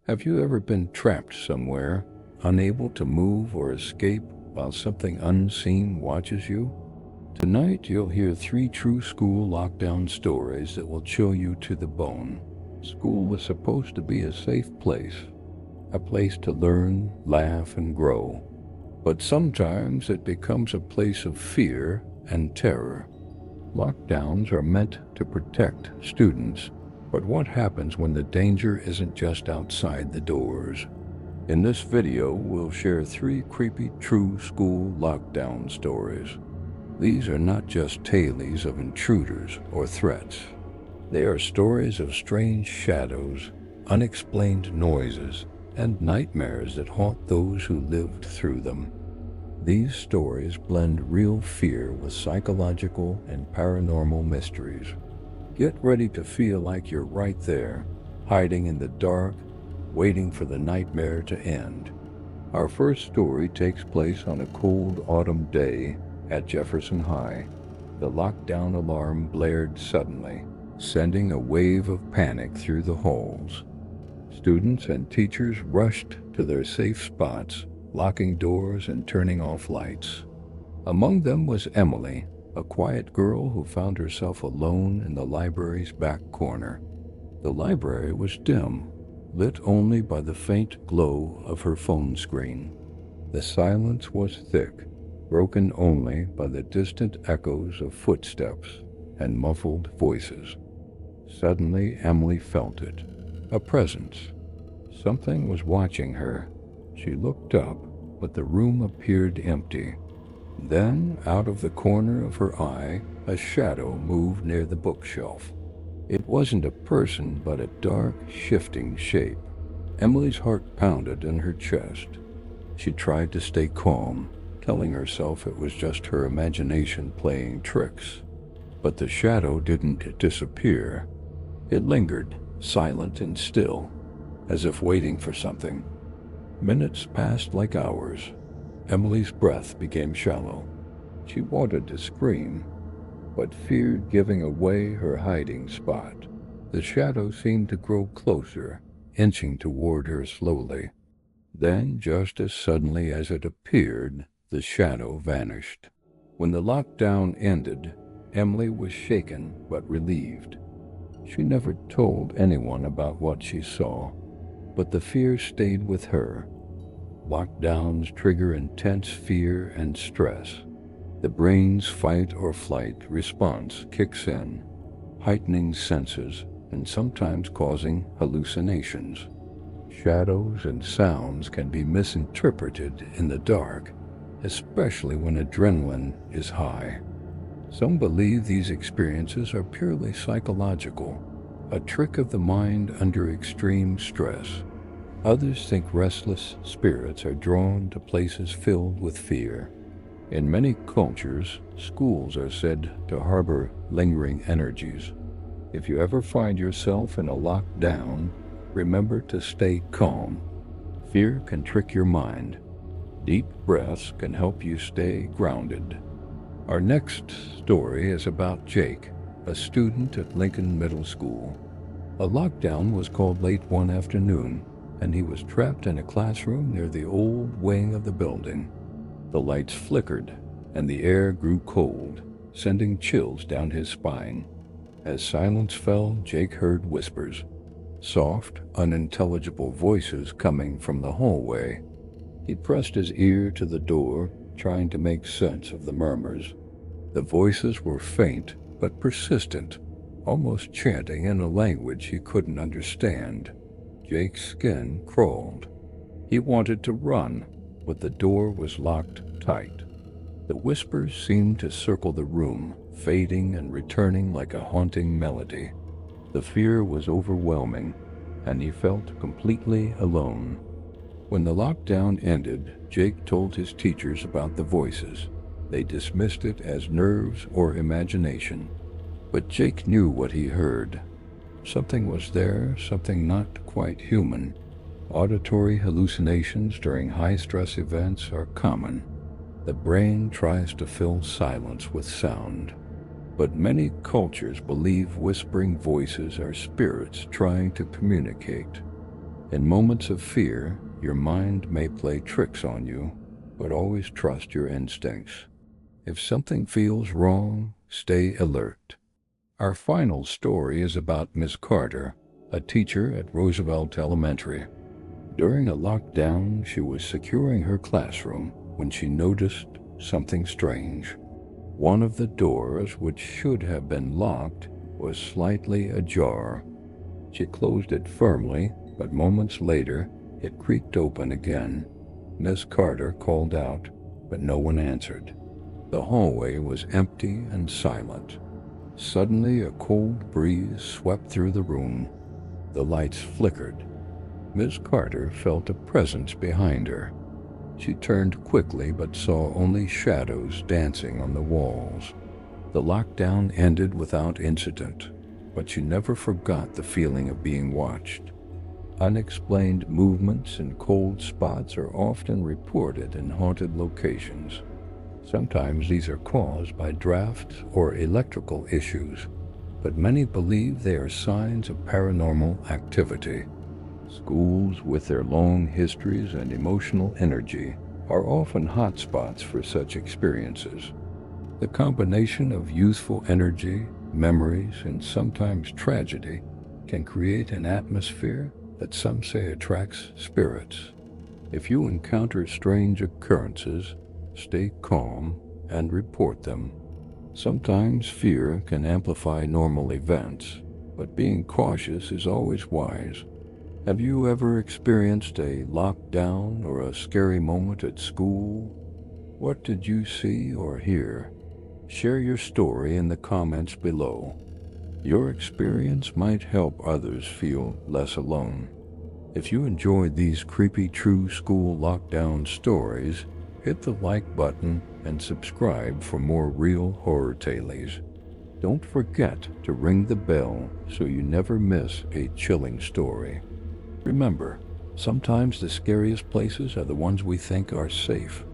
Have you ever been trapped somewhere, unable to move or escape while something unseen watches you? Tonight you'll hear 3 true school lockdown stories that will chill you to the bone. School was supposed to be a safe place, a place to learn, laugh, and grow. But sometimes it becomes a place of fear and terror. Lockdowns are meant to protect students, but what happens when the danger isn't just outside the doors? In this video, we'll share 3 creepy true school lockdown stories. These are not just tales of intruders or threats. They are stories of strange shadows, unexplained noises, and nightmares that haunt those who lived through them. These stories blend real fear with psychological and paranormal mysteries. Get ready to feel like you're right there, hiding in the dark, waiting for the nightmare to end. Our first story takes place on a cold autumn day at Jefferson High. The lockdown alarm blared suddenly, sending a wave of panic through the halls. Students and teachers rushed to their safe spots, locking doors and turning off lights. Among them was Emily, a quiet girl who found herself alone in the library's back corner. The library was dim, lit only by the faint glow of her phone screen. The silence was thick, broken only by the distant echoes of footsteps and muffled voices. Suddenly, Emily felt it, a presence. Something was watching her. She looked up, but the room appeared empty. Then, out of the corner of her eye, a shadow moved near the bookshelf. It wasn't a person, but a dark, shifting shape. Emily's heart pounded in her chest. She tried to stay calm, telling herself it was just her imagination playing tricks. But the shadow didn't disappear. It lingered, silent and still, as if waiting for something. Minutes passed like hours. Emily's breath became shallow. She wanted to scream, but feared giving away her hiding spot. The shadow seemed to grow closer, inching toward her slowly. Then, just as suddenly as it appeared, the shadow vanished. When the lockdown ended, Emily was shaken but relieved. She never told anyone about what she saw, but the fear stayed with her. Lockdowns trigger intense fear and stress. The brain's fight or flight response kicks in, heightening senses and sometimes causing hallucinations. Shadows and sounds can be misinterpreted in the dark, especially when adrenaline is high. Some believe these experiences are purely psychological, a trick of the mind under extreme stress. Others think restless spirits are drawn to places filled with fear. In many cultures, schools are said to harbor lingering energies. If you ever find yourself in a lockdown, remember to stay calm. Fear can trick your mind. Deep breaths can help you stay grounded. Our next story is about Jake, a student at Lincoln Middle School. A lockdown was called late one afternoon, and he was trapped in a classroom near the old wing of the building. The lights flickered, and the air grew cold, sending chills down his spine. As silence fell, Jake heard whispers, soft, unintelligible voices coming from the hallway. He pressed his ear to the door, trying to make sense of the murmurs. The voices were faint but persistent, almost chanting in a language he couldn't understand. Jake's skin crawled. He wanted to run, but the door was locked tight. The whispers seemed to circle the room, fading and returning like a haunting melody. The fear was overwhelming, and he felt completely alone. When the lockdown ended, Jake told his teachers about the voices. They dismissed it as nerves or imagination. But Jake knew what he heard. Something was there, something not quite human. Auditory hallucinations during high-stress events are common. The brain tries to fill silence with sound. But many cultures believe whispering voices are spirits trying to communicate. In moments of fear, your mind may play tricks on you, but always trust your instincts. If something feels wrong, stay alert. Our final story is about Miss Carter, a teacher at Roosevelt Elementary. During a lockdown, she was securing her classroom when she noticed something strange. One of the doors, which should have been locked, was slightly ajar. She closed it firmly, but moments later, it creaked open again. Miss Carter called out, but no one answered. The hallway was empty and silent. Suddenly, a cold breeze swept through the room. The lights flickered. Miss Carter felt a presence behind her. She turned quickly but saw only shadows dancing on the walls. The lockdown ended without incident, but she never forgot the feeling of being watched. Unexplained movements and cold spots are often reported in haunted locations. Sometimes these are caused by draft or electrical issues, but many believe they are signs of paranormal activity. Schools, with their long histories and emotional energy, are often hotspots for such experiences. The combination of youthful energy, memories, and sometimes tragedy can create an atmosphere that some say attracts spirits. If you encounter strange occurrences, stay calm and report them. Sometimes fear can amplify normal events, but being cautious is always wise. Have you ever experienced a lockdown or a scary moment at school? What did you see or hear? Share your story in the comments below. Your experience might help others feel less alone. If you enjoyed these creepy true school lockdown stories, hit the like button and subscribe for more real horror tales. Don't forget to ring the bell so you never miss a chilling story. Remember, sometimes the scariest places are the ones we think are safe.